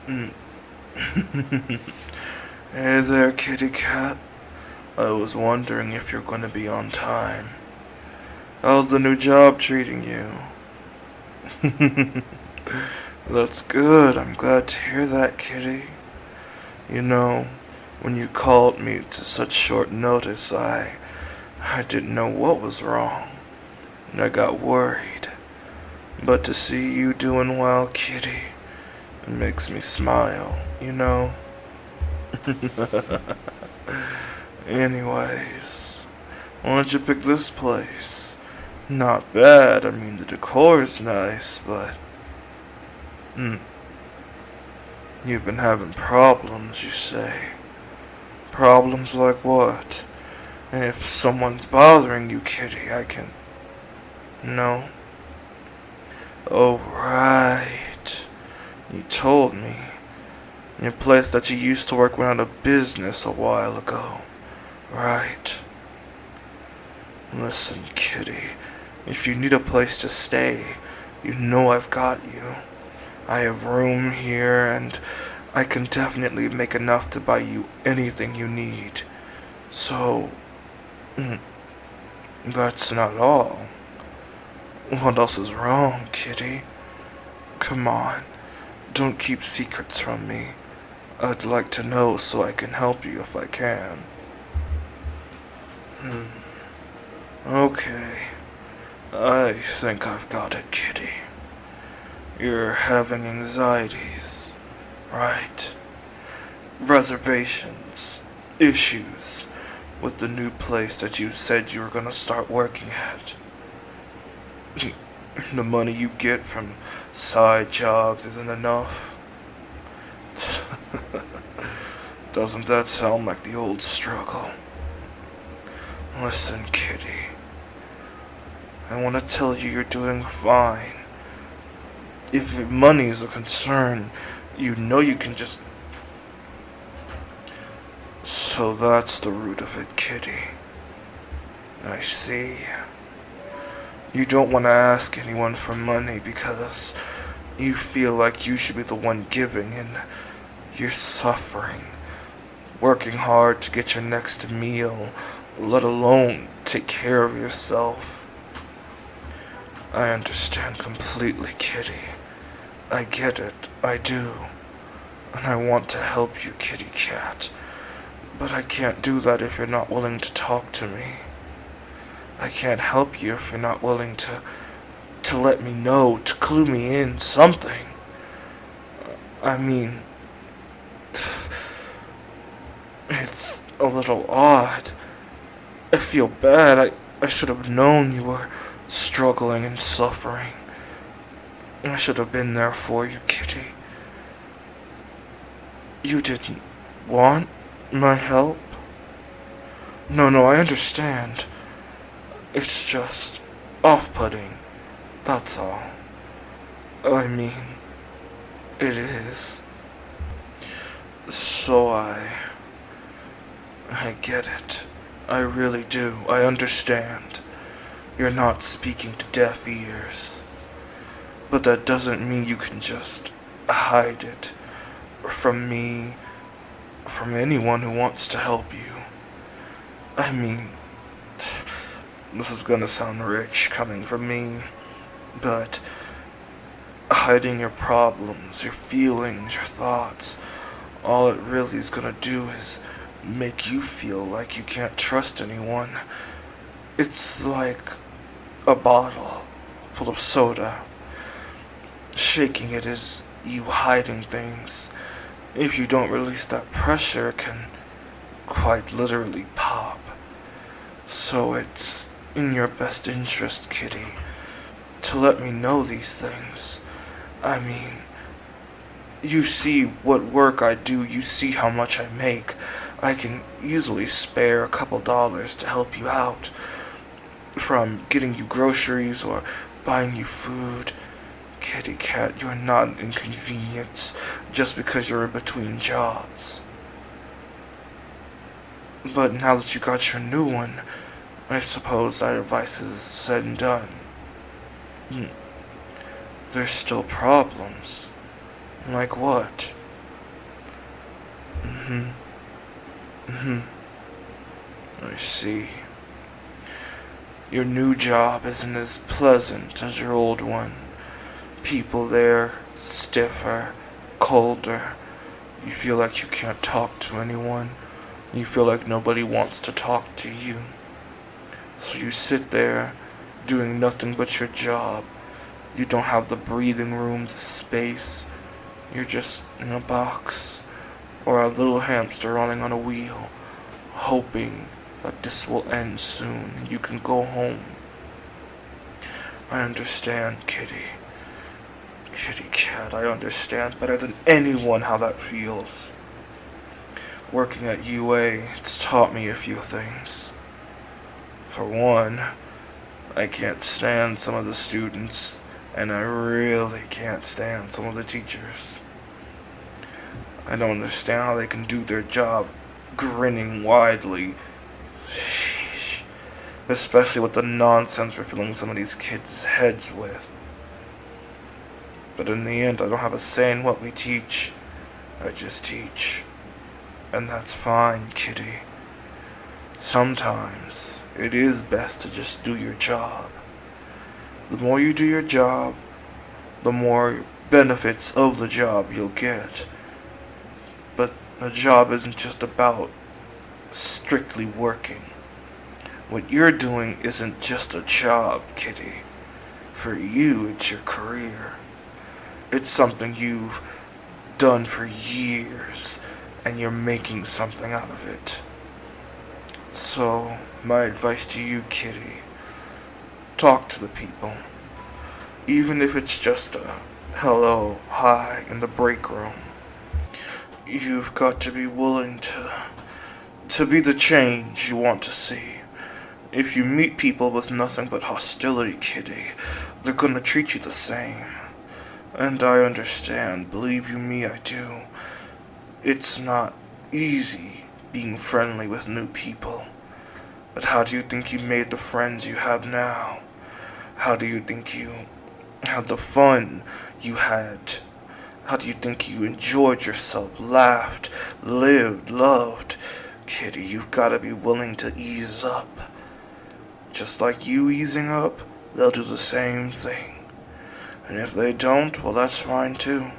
Mm. Hey there, kitty cat. I was wondering if you're gonna be on time. How's the new job treating you? That's good. I'm glad to hear that, kitty. You know, when you called me to such short notice, I didn't know what was wrong. I got worried. But to see you doing well, kitty, it makes me smile, you know? Anyways, why don't you pick this place? Not bad, I mean the decor is nice, but... Hmm, you've been having problems, you say. Problems like what? If someone's bothering you, kitty, I can... No? Oh, right. You told me. Your place that you used to work went out of business a while ago. Right. Listen, kitty. If you need a place to stay, you know I've got you. I have room here, and I can definitely make enough to buy you anything you need. So, that's not all. What else is wrong, kitty? Come on, don't keep secrets from me. I'd like to know so I can help you if I can. Okay, I think I've got it, kitty. You're having anxieties, right? Reservations, issues with the new place that you said you were gonna start working at. The money you get from side jobs isn't enough. Doesn't that sound like the old struggle? Listen, kitty. I want to tell you you're doing fine. If money is a concern, you know you can just... So that's the root of it, kitty. I see. You don't want to ask anyone for money because you feel like you should be the one giving, and you're suffering, working hard to get your next meal, let alone take care of yourself. I understand completely, kitty. I get it, I do. And I want to help you, kitty cat. But I can't do that if you're not willing to talk to me. I can't help you if you're not willing to let me know, to clue me in, something. I mean, it's a little odd. I feel bad. I should have known you were struggling and suffering. I should have been there for you, kitty. You didn't want my help? No, I understand. It's just off-putting, that's all. I mean, it is. So I get it. I really do. I understand. You're not speaking to deaf ears. But that doesn't mean you can just hide it from me, from anyone who wants to help you. I mean, this is gonna sound rich coming from me, but hiding your problems, your feelings, your thoughts, all it really is gonna do is make you feel like you can't trust anyone. It's like a bottle full of soda. Shaking it is you hiding things. If you don't release that pressure, it can quite literally pop. So it's in your best interest, kitty, to let me know these things. I mean, you see what work I do, you see how much I make. I can easily spare a couple dollars to help you out, from getting you groceries or buying you food. Kitty cat, you're not an inconvenience just because you're in between jobs. But now that you got your new one, I suppose that advice is said and done. There's still problems. Like what? Hmm. Hmm. I see. Your new job isn't as pleasant as your old one. People there stiffer, colder. You feel like you can't talk to anyone. You feel like nobody wants to talk to you. So you sit there doing nothing but your job. You don't have the breathing room, the space. You're just in a box or a little hamster running on a wheel, hoping that this will end soon and you can go home. I understand, Kitty. Kitty cat, I understand better than anyone how that feels. Working at UA, it's taught me a few things. For one, I can't stand some of the students, and I really can't stand some of the teachers. I don't understand how they can do their job grinning widely. Sheesh. Especially with the nonsense we're filling some of these kids' heads with. But in the end, I don't have a say in what we teach. I just teach. And that's fine, Kitty. Sometimes it is best to just do your job. The more you do your job, the more benefits of the job you'll get. But a job isn't just about strictly working. What you're doing isn't just a job, Kitty. For you, it's your career. It's something you've done for years, and you're making something out of it. So, my advice to you, Kitty, talk to the people. Even if it's just a hi in the break room. You've got to be willing to be the change you want to see. If you meet people with nothing but hostility, Kitty, they're gonna treat you the same. And I understand, believe you me, I do. It's not easy being friendly with new people. But how do you think you made the friends you have now? How do you think you had the fun you had? How do you think you enjoyed yourself, laughed, lived, loved? Kitty, you've got to be willing to ease up. Just like you easing up, they'll do the same thing. And if they don't, well, that's fine too.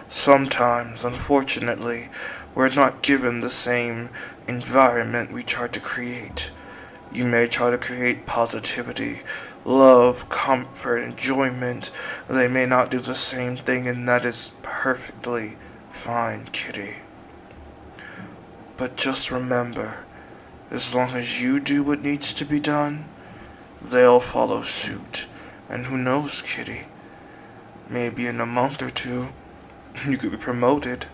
Sometimes, unfortunately, we're not given the same environment we try to create. You may try to create positivity, love, comfort, enjoyment. They may not do the same thing, and that is perfectly fine, Kitty. But just remember, as long as you do what needs to be done, they'll follow suit. And who knows, Kitty? Maybe in a month or two, you could be promoted.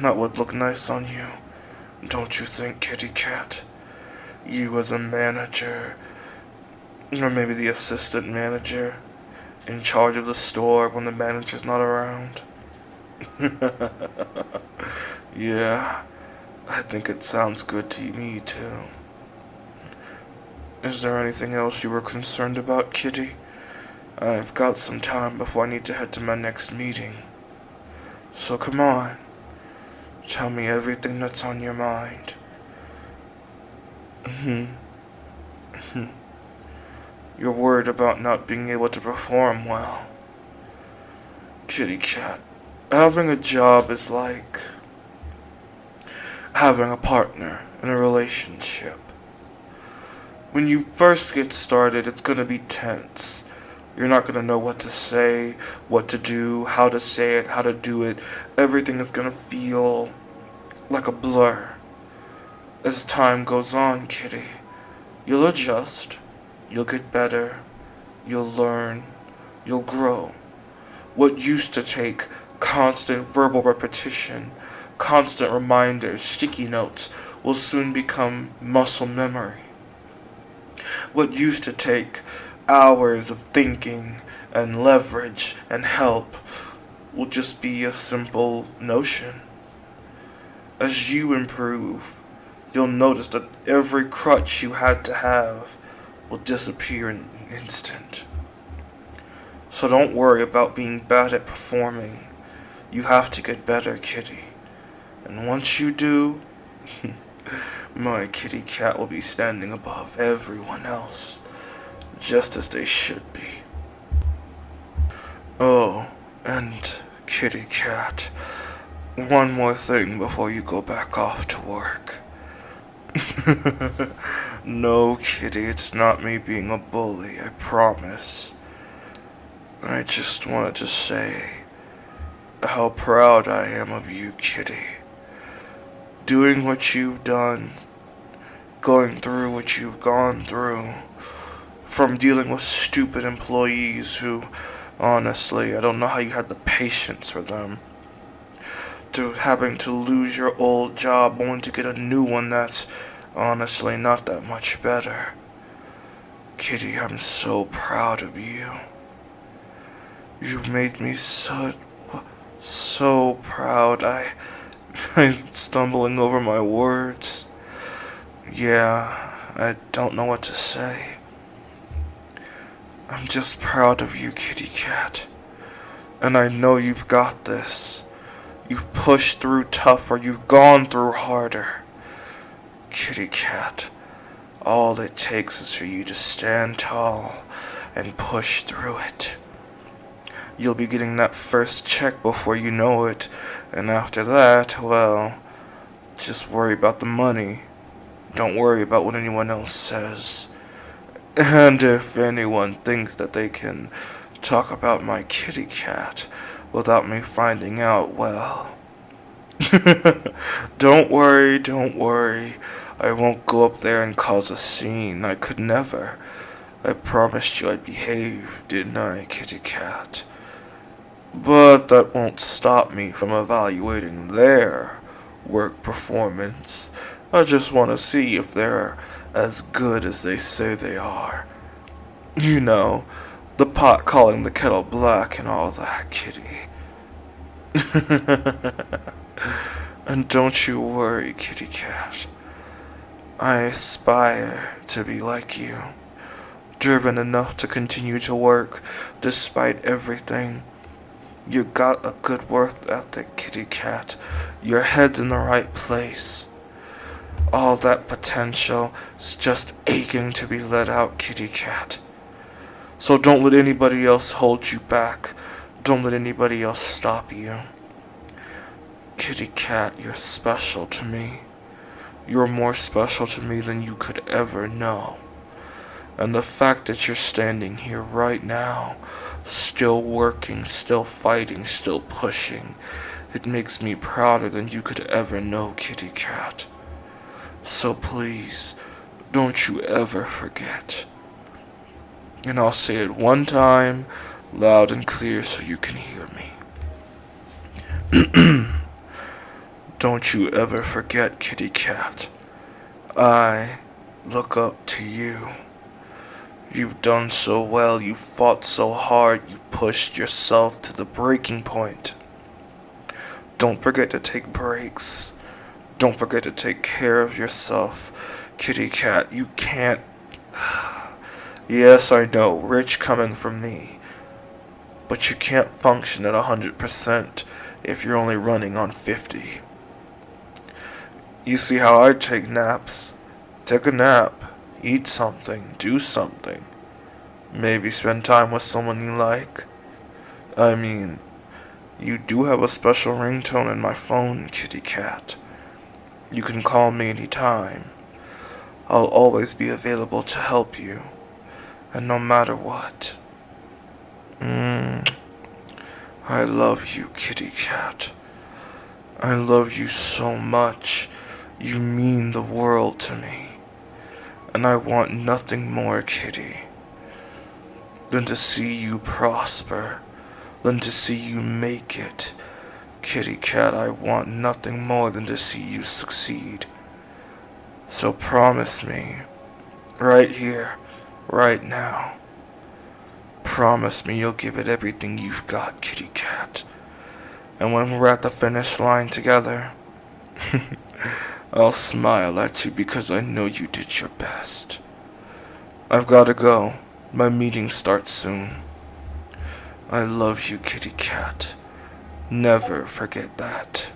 That would look nice on you. Don't you think, Kitty Cat? You as a manager, or maybe the assistant manager, in charge of the store when the manager's not around. Yeah, I think it sounds good to me too. Is there anything else you were concerned about, Kitty? I've got some time before I need to head to my next meeting. So come on, tell me everything that's on your mind. You're worried about not being able to perform well. Kitty cat, having a job is like having a partner in a relationship. When you first get started, it's gonna be tense. You're not gonna know what to say, what to do, how to say it, how to do it. Everything is gonna feel like a blur. As time goes on, Kitty, you'll adjust, you'll get better, you'll learn, you'll grow. What used to take constant verbal repetition, constant reminders, sticky notes, will soon become muscle memory. What used to take hours of thinking and leverage and help will just be a simple notion. As you improve, you'll notice that every crutch you had to have will disappear in an instant. So don't worry about being bad at performing. You have to get better, Kitty. And once you do, my kitty cat will be standing above everyone else, just as they should be. Oh, and kitty cat, one more thing before you go back off to work. No, kitty, it's not me being a bully, I promise. I just wanted to say how proud I am of you, kitty. Doing what you've done, going through what you've gone through, from dealing with stupid employees who, honestly, I don't know how you had the patience for them, to having to lose your old job only to get a new one that's honestly not that much better. Kitty, I'm so proud of you. You've made me so proud. I'm stumbling over my words. Yeah, I don't know what to say. I'm just proud of you, kitty cat. And I know you've got this. You've pushed through tougher, you've gone through harder. Kitty cat, all it takes is for you to stand tall and push through it. You'll be getting that first check before you know it, and after that, well, just worry about the money. Don't worry about what anyone else says. And if anyone thinks that they can talk about my kitty cat without me finding out, well, don't worry. I won't go up there and cause a scene. I could never. I promised you I'd behave, didn't I, kitty cat? But that won't stop me from evaluating their work performance. I just want to see if they're as good as they say they are. You know, the pot calling the kettle black and all that, kitty. And don't you worry, kitty cat. I aspire to be like you, driven enough to continue to work despite everything. You got a good work ethic, kitty cat. Your head's in the right place. All that potential is just aching to be let out, kitty cat. So don't let anybody else hold you back. Don't let anybody else stop you. Kitty cat, you're special to me. You're more special to me than you could ever know. And the fact that you're standing here right now, still working, still fighting, still pushing, it makes me prouder than you could ever know, kitty cat. So please, don't you ever forget. And I'll say it one time, loud and clear so you can hear me. Don't you ever forget, kitty cat. I look up to you. You've done so well, you fought so hard, you pushed yourself to the breaking point. Don't forget to take breaks. Don't forget to take care of yourself, kitty cat. You can't... Yes, I know, rich coming from me. But you can't function at 100% if you're only running on 50. You see how I take naps. Take a nap. Eat something. Do something. Maybe spend time with someone you like. I mean, you do have a special ringtone in my phone, kitty cat. You can call me anytime. I'll always be available to help you. And no matter what. I love you, kitty cat. I love you so much. You mean the world to me. And I want nothing more, kitty, than to see you prosper, than to see you make it. Kitty cat, I want nothing more than to see you succeed. So promise me, right here, right now, promise me you'll give it everything you've got, kitty cat. And when we're at the finish line together, I'll smile at you because I know you did your best. I've got to go. My meeting starts soon. I love you, kitty cat. Never forget that.